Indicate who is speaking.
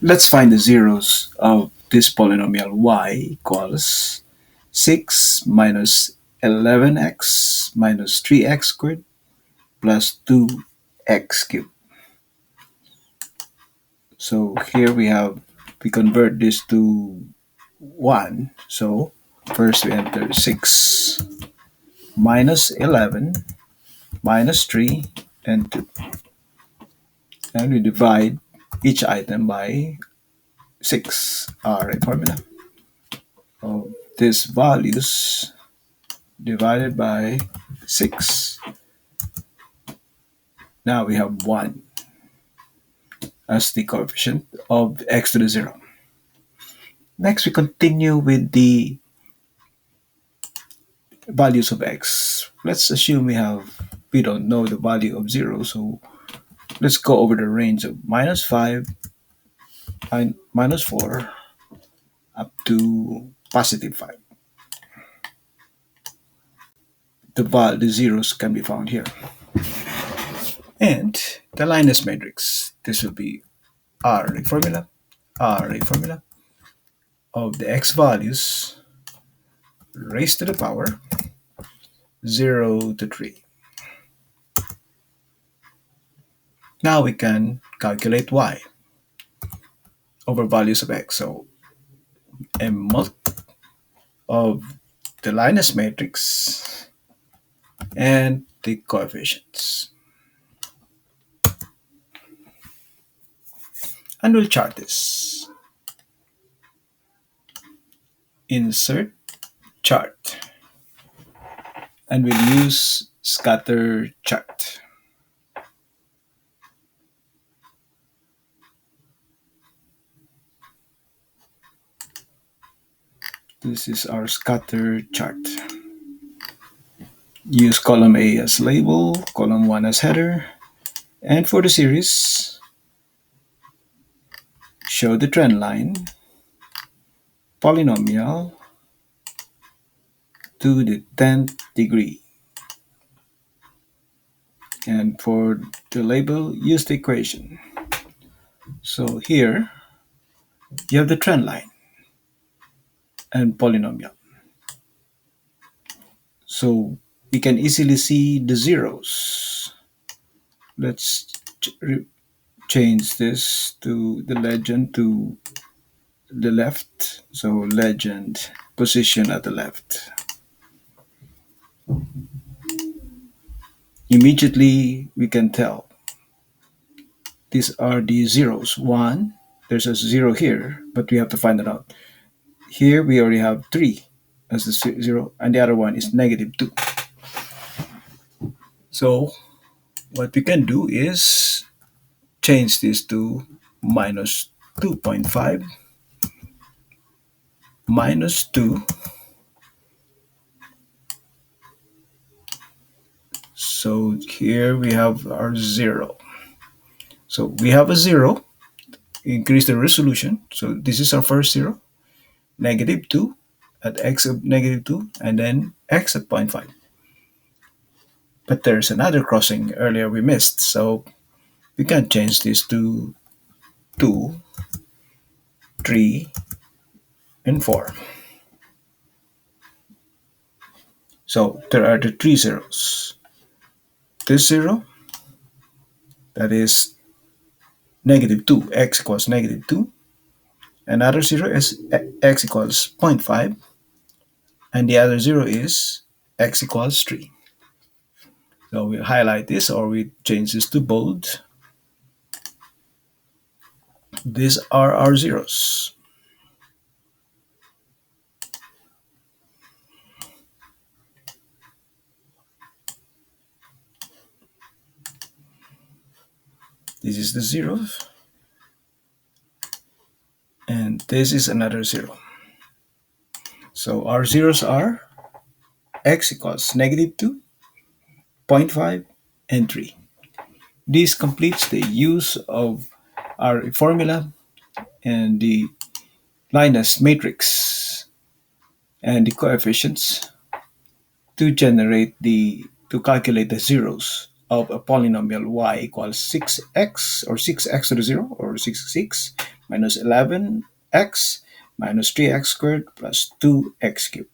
Speaker 1: Let's find the zeros of this polynomial y equals 6 minus 11x minus 3x squared plus 2x cubed. So here we convert this to 1. So first we enter 6 minus 11 minus 3 and 2. And we divide each item by 6. Our formula of these values divided by 6. Now we have 1 as the coefficient of x to the 0. Next, we continue with the values of x. Let's assume we don't know the value of 0, so let's go over the range of minus 5, minus 4, up to positive 5. The zeros can be found here. And the Linus matrix, this will be ARRAYFORMULA of the x values raised to the power 0 to 3. Now we can calculate y over values of x. So MMULT of the Linus matrix and the coefficients. And we'll chart this. Insert chart. And we'll use scatter chart. This is our scatter chart. Use column A as label, column 1 as header, and for the series, show the trend line, polynomial to the 10th degree. And for the label, use the equation. So here, you have the trend line and polynomial. So we can easily see the zeros. Let's change this to the legend to the left. So legend position at the left. Immediately we can tell these are the zeros. One, there's a 0 here, but we have to find it out. Here we already have 3 as the 0, and the other one is negative 2. So what we can do is change this to minus 2.5 minus 2. So here we have our 0. So we have a 0, increase the resolution. So this is our first 0, negative 2 at x of negative 2, and then x at 0.5. But there's another crossing earlier we missed, so we can change this to 2, 3, and 4. So there are the 3 zeros. This 0, that is negative 2, x equals negative 2. Another 0 is x equals 0.5. And the other 0 is x equals 3. So we highlight this, or we change this to bold. These are our zeros. This is the 0, and this is another 0. So our zeros are x equals negative 2, 0.5, and 3. This completes the use of our formula and the Linus matrix and the coefficients to calculate the zeros of a polynomial y equals 6x or 6x to the 0 or 6 minus 11x minus 3x squared plus 2x cubed.